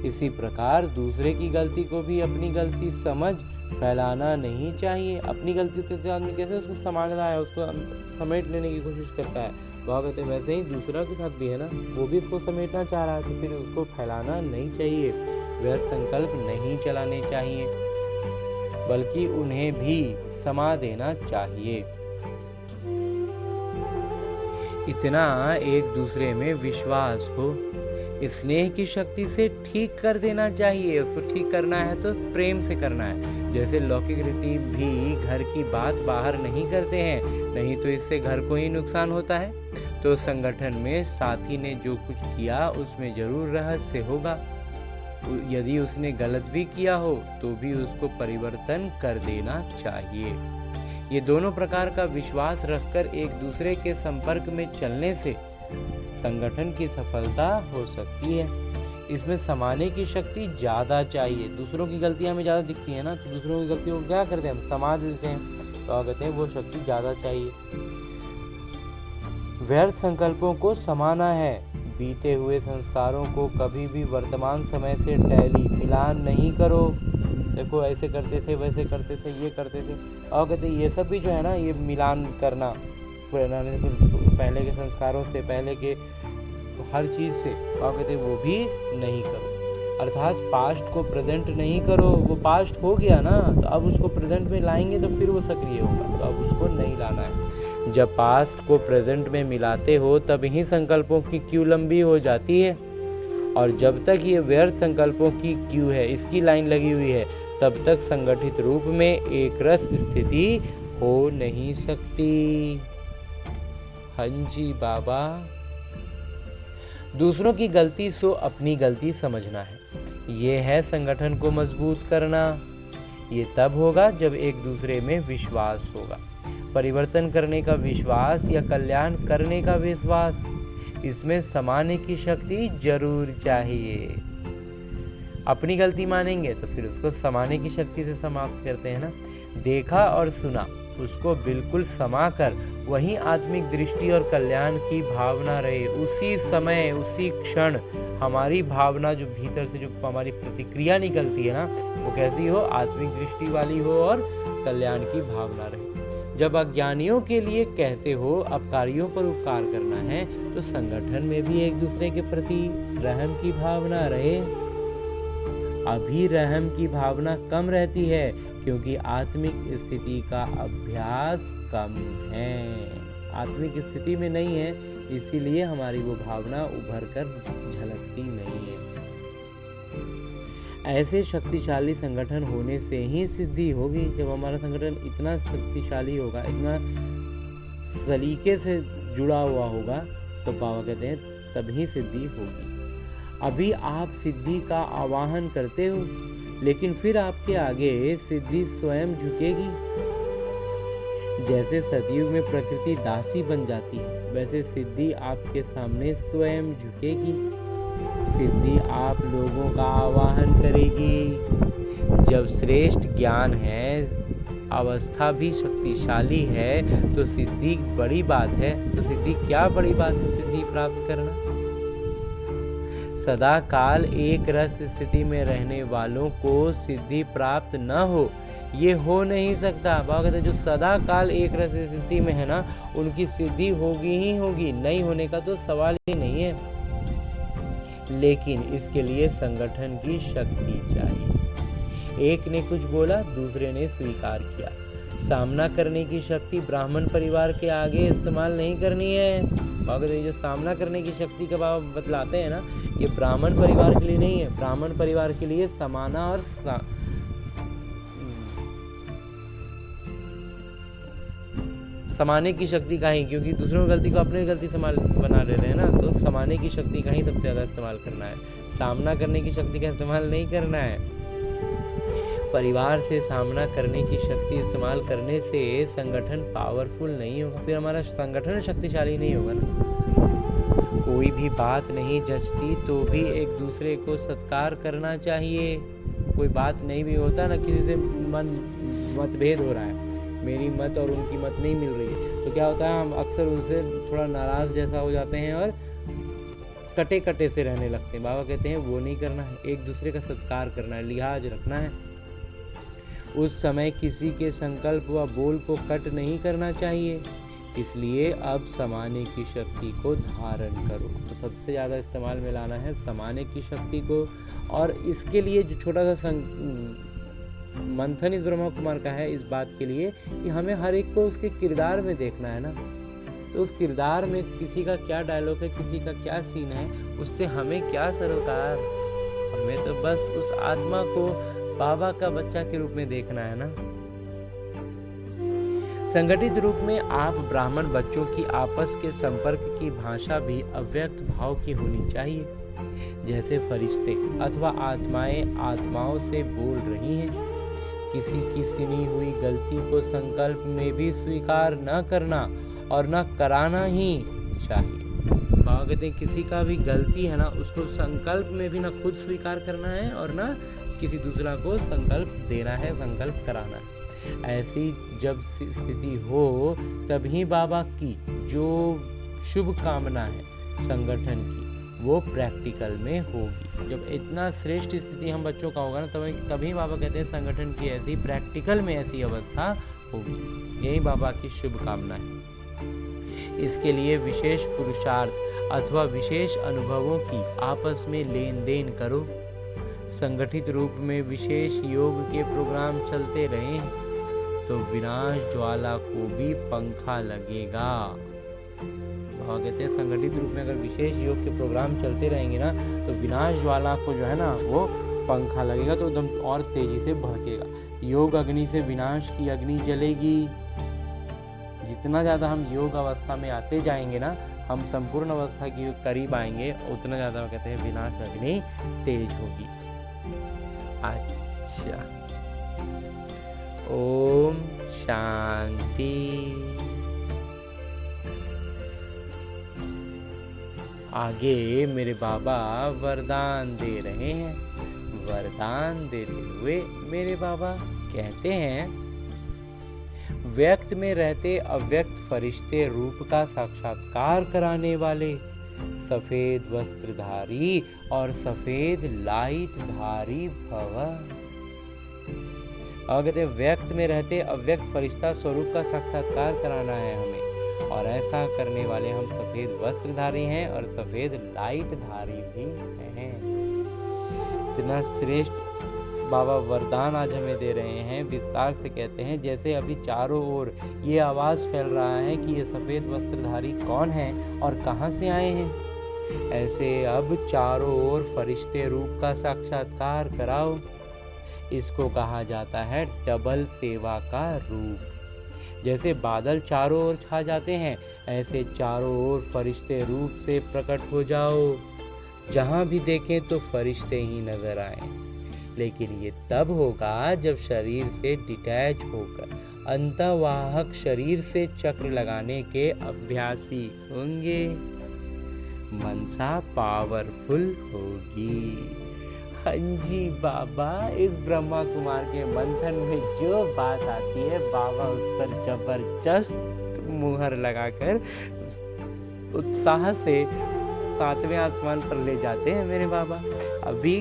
S2: इसी प्रकार दूसरे की गलती को भी अपनी गलती समझ फैलाना नहीं चाहिए। अपनी गलती तो आदमी कैसे उसको संभालना है, उसको समेट लेने की कोशिश करता है, वह कहते हैं वैसे ही दूसरा के साथ भी है ना, वो भी इसको समेटना चाह रहा है, तो फिर उसको फैलाना नहीं चाहिए। व्यर्थ संकल्प नहीं चलाने चाहिए, बल्कि उन्हें भी समा देना चाहिए। इतना एक दूसरे में विश्वास हो, स्नेह की शक्ति से ठीक कर देना चाहिए। उसको ठीक करना है तो प्रेम से करना है। जैसे लौकिक रीति भी घर की बात बाहर नहीं करते हैं, नहीं तो इससे घर को ही नुकसान होता है। तो संगठन में साथी ने जो कुछ किया उसमें जरूर रहस्य होगा। यदि उसने गलत भी किया हो तो भी उसको परिवर्तन कर देना चाहिए। ये दोनों प्रकार का विश्वास रखकर एक दूसरे के संपर्क में चलने से संगठन की सफलता हो सकती है। इसमें समाने की शक्ति ज़्यादा चाहिए। दूसरों की गलतियां हमें ज़्यादा दिखती है ना, तो दूसरों की गलतियों को क्या करते हैं, हम समा देते हैं। तो कहते हैं वो शक्ति ज़्यादा चाहिए। व्यर्थ संकल्पों को समाना है। बीते हुए संस्कारों को कभी भी वर्तमान समय से टैली मिलान नहीं करो। देखो ऐसे करते थे, वैसे करते थे, ये करते थे, और कहते ये सब भी जो है ना, ये मिलान करना पहले के संस्कारों से, पहले के हर चीज़ से, और कहते वो भी नहीं करो। अर्थात पास्ट को प्रेजेंट नहीं करो। वो पास्ट हो गया ना, तो अब उसको प्रेजेंट में लाएंगे तो फिर वो सक्रिय होगा, तो अब उसको नहीं लाना है। जब पास्ट को प्रेजेंट में मिलाते हो तब ही संकल्पों की क्यू लंबी हो जाती है, और जब तक ये व्यर्थ संकल्पों की क्यू है, इसकी लाइन लगी हुई है, तब तक संगठित रूप में एक रस स्थिति हो नहीं सकती। हाँ जी बाबा। दूसरों की गलती सो अपनी गलती समझना है, ये है संगठन को मजबूत करना। ये तब होगा जब एक दूसरे में विश्वास होगा। परिवर्तन करने का विश्वास या कल्याण करने का विश्वास, इसमें समाने की शक्ति जरूर चाहिए। अपनी गलती मानेंगे तो फिर उसको समाने की शक्ति से समाप्त करते हैं ना। देखा और सुना उसको बिल्कुल समाकर वही आत्मिक दृष्टि और कल्याण की भावना रहे। उसी समय उसी क्षण हमारी भावना जो भीतर से जो हमारी प्रतिक्रिया निकलती है ना, वो कैसी हो, आत्मिक दृष्टि वाली हो और कल्याण की भावना रहे। जब अज्ञानियों के लिए कहते हो अपकारियों पर उपकार करना है, तो संगठन में भी एक दूसरे के प्रति रहम की भावना रहे। अभी रहम की भावना कम रहती है क्योंकि आत्मिक स्थिति का अभ्यास कम है। आत्मिक स्थिति में नहीं है, इसीलिए हमारी वो भावना उभर कर झलकती नहीं है। ऐसे शक्तिशाली संगठन होने से ही सिद्धि होगी। जब हमारा संगठन इतना शक्तिशाली होगा, इतना सलीके से जुड़ा हुआ होगा, तो बाबा कहते हैं तभी सिद्धि होगी। अभी आप सिद्धि का आवाहन करते हो, लेकिन फिर आपके आगे सिद्धि स्वयं झुकेगी। जैसे सतयुग में प्रकृति दासी बन जाती है, वैसे सिद्धि आपके सामने स्वयं झुकेगी। सिद्धि आप लोगों का आवाहन करेगी। जब श्रेष्ठ ज्ञान है, अवस्था भी शक्तिशाली है, तो सिद्धि बड़ी बात है। तो सिद्धि क्या बड़ी बात है सिद्धि प्राप्त करना? सदा काल एक रस स्थिति में रहने वालों को सिद्धि प्राप्त न हो, ये हो नहीं सकता। बाबा कहते हैं जो सदा काल एक रस स्थिति में है ना, उनकी सिद्धि होगी ही होगी, नहीं होने का तो सवाल ही नहीं है। लेकिन इसके लिए संगठन की शक्ति चाहिए। एक ने कुछ बोला, दूसरे ने स्वीकार किया। सामना करने की शक्ति ब्राह्मण परिवार के आगे इस्तेमाल नहीं करनी है। बाबा जो सामना करने की शक्ति का बाबा बतलाते हैं ना, ये ब्राह्मण परिवार के लिए नहीं है। ब्राह्मण परिवार के लिए समाना और समाने की शक्ति का ही, क्योंकि दूसरों की गलती को अपनी गलती बना ले रहे हैं ना, तो समाने की शक्ति का ही सबसे ज़्यादा इस्तेमाल करना है। सामना करने की शक्ति का इस्तेमाल नहीं करना है। परिवार से सामना करने की शक्ति इस्तेमाल करने से संगठन पावरफुल नहीं होगा, फिर हमारा संगठन शक्तिशाली नहीं होगा ना। कोई भी बात नहीं जचती तो भी एक दूसरे को सत्कार करना चाहिए। कोई बात नहीं भी होता ना, किसी से मतभेद हो रहा है, मेरी मत और उनकी मत नहीं मिल रही है, तो क्या होता है, हम अक्सर उनसे थोड़ा नाराज़ जैसा हो जाते हैं और कटे कटे से रहने लगते हैं। बाबा कहते हैं वो नहीं करना है, एक दूसरे का सत्कार करना है, लिहाज रखना है। उस समय किसी के संकल्प व बोल को कट नहीं करना चाहिए, इसलिए अब समाने की शक्ति को धारण करो। तो सबसे ज़्यादा इस्तेमाल में लाना है समाने की शक्ति को। और इसके लिए जो छोटा सा मंथन इस ब्रह्मा कुमार का है इस बात के लिए कि हमें हर एक को उसके किरदार में देखना है ना। तो उस किरदार में किसी का क्या डायलॉग है, किसी का क्या सीन है, उससे हमें क्या सरोकार। हमें तो बस उस आत्मा को बाबा का बच्चा के रूप में देखना है ना। संगठित रूप में आप ब्राह्मण बच्चों की आपस के संपर्क की भाषा भी अव्यक्त भाव की होनी चाहिए। जैसे फरिश्ते अथवा आत्माएं आत्माओं से बोल रही हैं। किसी की सुनी हुई गलती को संकल्प में भी स्वीकार न करना और न कराना ही चाहिए। बाबा कहते हैं किसी का भी गलती है ना, उसको संकल्प में भी ना खुद स्वीकार करना है और ना किसी दूसरा को संकल्प देना है, संकल्प कराना है। ऐसी जब स्थिति हो तभी बाबा की जो शुभ कामना है संगठन की, वो प्रैक्टिकल में होगी। जब इतना श्रेष्ठ स्थिति हम बच्चों का होगा ना, तभी बाबा कहते हैं संगठन की ऐसी प्रैक्टिकल में ऐसी अवस्था होगी। यही बाबा की शुभकामना है। इसके लिए विशेष पुरुषार्थ अथवा विशेष अनुभवों की आपस में लेन देन करो। संगठित रूप में विशेष योग के प्रोग्राम चलते रहें तो विनाश ज्वाला को भी पंखा लगेगा। बाबा कहते हैं संगठित रूप में अगर विशेष योग के प्रोग्राम चलते रहेंगे ना, तो विनाश ज्वाला को जो है ना वो पंखा लगेगा, तो एकदम और तेजी से भड़केगा। योग अग्नि से विनाश की अग्नि जलेगी। जितना ज़्यादा हम योग अवस्था में आते जाएंगे ना, हम संपूर्ण अवस्था के करीब आएंगे, उतना ज़्यादा कहते हैं विनाश अग्नि तेज होगी। अच्छा, ओम शांति। आगे मेरे बाबा वरदान दे रहे हैं। वरदान देते हुए मेरे बाबा कहते हैं, व्यक्त में रहते अव्यक्त फरिश्ते रूप का साक्षात्कार कराने वाले, सफेद वस्त्रधारी और सफेद लाइट धारी भव। और कहते व्यक्त में रहते अव्यक्त फरिश्ता स्वरूप का साक्षात्कार कराना है हमें, और ऐसा करने वाले हम सफेद वस्त्रधारी हैं और सफेद लाइट धारी भी हैं। इतना श्रेष्ठ बाबा वरदान आज हमें दे रहे हैं। विस्तार से कहते हैं, जैसे अभी चारों ओर ये आवाज़ फैल रहा है कि ये सफ़ेद वस्त्रधारी कौन है और कहाँ से आए हैं, ऐसे अब चारों ओर फरिश्ते रूप का साक्षात्कार कराओ। इसको कहा जाता है डबल सेवा का रूप। जैसे बादल चारों ओर छा जाते हैं, ऐसे चारों ओर फरिश्ते रूप से प्रकट हो जाओ। जहाँ भी देखें तो फरिश्ते ही नजर आए। लेकिन ये तब होगा जब शरीर से डिटैच होकर अंतवाहक शरीर से चक्र लगाने के अभ्यासी होंगे। मनसा पावरफुल होगी। हाँ जी बाबा, इस ब्रह्मा कुमार के मंथन में जो बात आती है, बाबा उस पर जबरदस्त मुहर लगाकर उत्साह से 7वें आसमान पर ले जाते हैं मेरे बाबा। अभी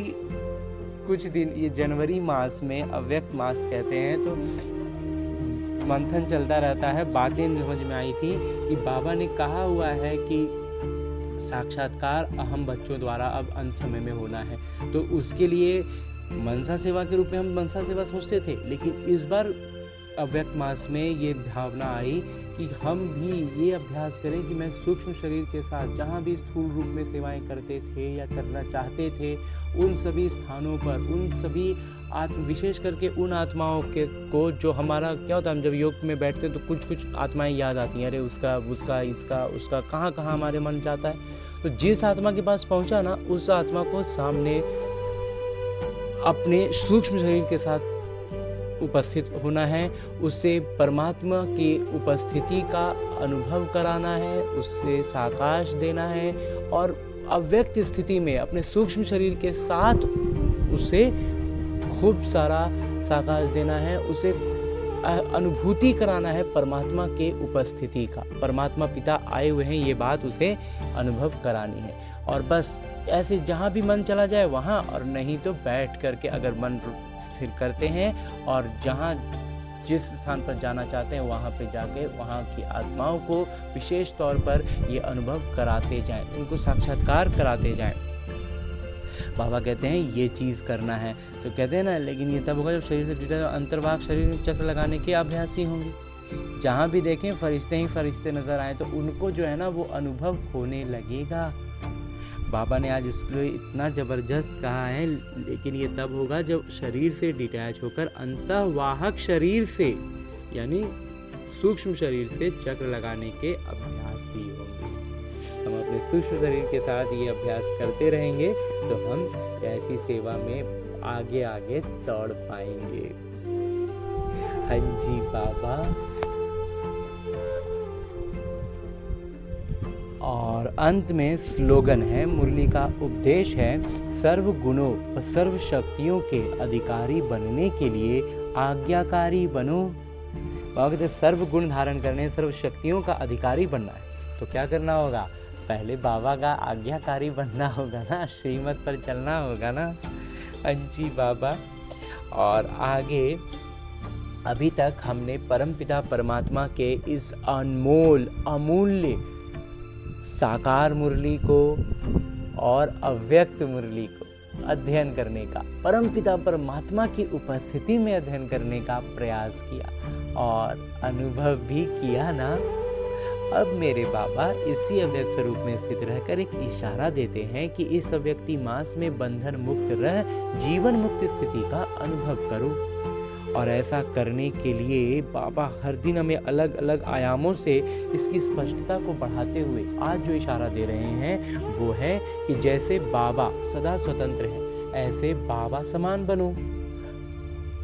S2: कुछ दिन, ये जनवरी मास में अव्यक्त मास कहते हैं, तो मंथन चलता रहता है। बातें समझ में आई थी कि बाबा ने कहा हुआ है कि साक्षात्कार अहम बच्चों द्वारा अब अंत समय में होना है, तो उसके लिए मनसा सेवा के रूप में हम मनसा सेवा सोचते थे। लेकिन इस बार अव्यक्त मास में ये भावना आई कि हम भी ये अभ्यास करें कि मैं सूक्ष्म शरीर के साथ जहाँ भी स्थूल रूप में सेवाएं करते थे या करना चाहते थे, उन सभी स्थानों पर, उन सभी विशेष करके उन आत्माओं के को जो हमारा क्या होता है, हम जब योग में बैठते हैं तो कुछ कुछ आत्माएं याद आती हैं, अरे उसका इसका उसका कहाँ कहाँ हमारे मन जाता है। तो जिस आत्मा के पास पहुँचा ना, उस आत्मा को सामने अपने सूक्ष्म शरीर के साथ उपस्थित होना है, उससे परमात्मा की उपस्थिति का अनुभव कराना है, उससे साकाश देना है, और अव्यक्त स्थिति में अपने सूक्ष्म शरीर के साथ उसे खूब सारा साकाश देना है, उसे अनुभूति कराना है परमात्मा के उपस्थिति का। परमात्मा पिता आए हुए हैं, ये बात उसे अनुभव करानी है। और बस ऐसे जहाँ भी मन चला जाए वहाँ, और नहीं तो बैठ करके अगर मन स्थिर करते हैं और जहाँ जिस स्थान पर जाना चाहते हैं वहाँ पे जाके वहाँ की आत्माओं को विशेष तौर पर ये अनुभव कराते जाएं, उनको साक्षात्कार कराते जाएं। बाबा कहते हैं ये चीज़ करना है। तो कहते हैं ना, लेकिन ये तब होगा जब शरीर से डिटेच अंतर्वाक शरीर में चक्र लगाने के अभ्यासी होंगे। जहाँ भी देखें फरिश्ते ही फरिश्ते नजर आए, तो उनको जो है ना वो अनुभव होने लगेगा। बाबा ने आज इसके लिए इतना ज़बरदस्त कहा है, लेकिन ये तब होगा जब शरीर से डिटैच होकर अंतवाहक शरीर से, यानी सूक्ष्म शरीर से चक्र लगाने के अभ्यासी होंगे। हम अपने सूक्ष्म शरीर के साथ ये अभ्यास करते रहेंगे तो हम ऐसी सेवा में आगे आगे दौड़ पाएंगे। हाँ जी बाबा। और अंत में स्लोगन है, मुरली का उपदेश है, सर्व गुणों व सर्व शक्तियों के अधिकारी बनने के लिए आज्ञाकारी बनो। अगर सर्व गुण धारण करने, सर्व शक्तियों का अधिकारी बनना है तो क्या करना होगा? पहले बाबा का आज्ञाकारी बनना होगा ना, श्रीमत पर चलना होगा ना। अंजी बाबा। और आगे अभी तक हमने परमपिता परमात्मा के इस अनमोल अमूल्य साकार मुरली को और अव्यक्त मुरली को अध्ययन करने का, परमपिता परमात्मा की उपस्थिति में अध्ययन करने का प्रयास किया और अनुभव भी किया ना। अब मेरे बाबा इसी अव्यक्त स्वरूप में स्थित रहकर एक इशारा देते हैं कि इस अव्यक्ति मास में बंधन मुक्त रह जीवन मुक्त स्थिति का अनुभव करो। और ऐसा करने के लिए बाबा हर दिन हमें अलग अलग आयामों से इसकी स्पष्टता को बढ़ाते हुए आज जो इशारा दे रहे हैं वो है कि जैसे बाबा सदा स्वतंत्र है, ऐसे बाबा समान बनो।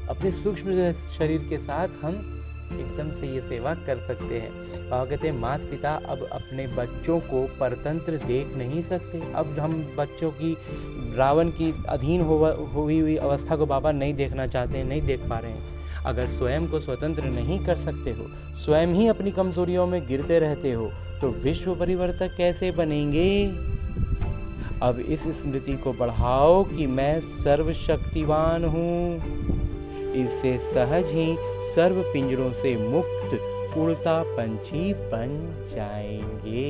S2: अपने सूक्ष्म शरीर के साथ हम एकदम से ये सेवा कर सकते हैं। बाबा कहते हैं माता पिता अब अपने बच्चों को परतंत्र देख नहीं सकते। अब हम बच्चों की रावण की अधीन हुई अवस्था को बाबा नहीं देखना चाहते हैं, नहीं देख पा रहे हैं। अगर स्वयं को स्वतंत्र नहीं कर सकते हो, स्वयं ही अपनी कमजोरियों में गिरते रहते हो, तो विश्व परिवर्तक कैसे बनेंगे। अब इस स्मृति को बढ़ाओ कि मैं सर्वशक्तिवान हूँ। इससे सहज ही सर्व पिंजरों से मुक्त उड़ता पंछी बन जाएंगे।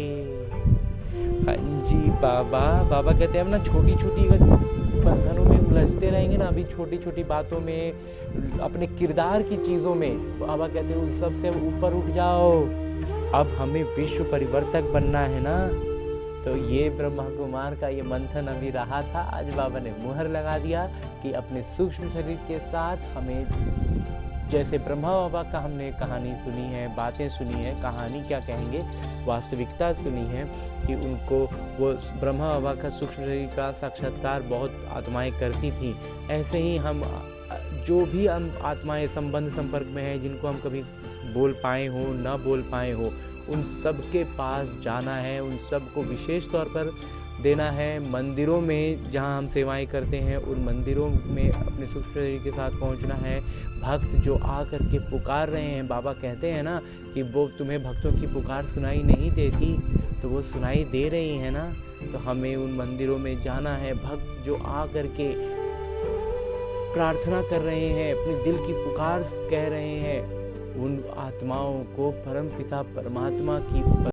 S2: हाँ जी बाबा कहते हैं अब ना छोटी छोटी बंधनों में उलझते रहेंगे ना, अभी छोटी छोटी बातों में, अपने किरदार की चीज़ों में, बाबा कहते हैं उस सब से ऊपर उठ जाओ। अब हमें विश्व परिवर्तक बनना है ना। तो ये ब्रह्मा कुमार का ये मंथन अभी रहा था। आज बाबा ने मुहर लगा दिया कि अपने सूक्ष्म शरीर के साथ हमें, जैसे ब्रह्मा बाबा का हमने कहानी सुनी है, बातें सुनी है, कहानी क्या कहेंगे, वास्तविकता सुनी है कि उनको वो ब्रह्मा बाबा का सूक्ष्म शरीर का साक्षात्कार बहुत आत्माएं करती थी। ऐसे ही हम जो भी हम आत्माएं संबंध संपर्क में हैं, जिनको हम कभी बोल पाए हो ना बोल पाए हो, उन सब के पास जाना है, उन सब को विशेष तौर पर देना है। मंदिरों में जहाँ हम सेवाएं करते हैं, उन मंदिरों में अपने सूक्ष्म शरीर के साथ पहुँचना है। भक्त जो आ कर के पुकार रहे हैं, बाबा कहते हैं ना कि वो तुम्हें भक्तों की पुकार सुनाई नहीं देती, तो वो सुनाई दे रही है ना। तो हमें उन मंदिरों में जाना है। भक्त जो आ कर के प्रार्थना कर रहे हैं, अपने दिल की पुकार कह रहे हैं, उन आत्माओं को परमपिता परमात्मा की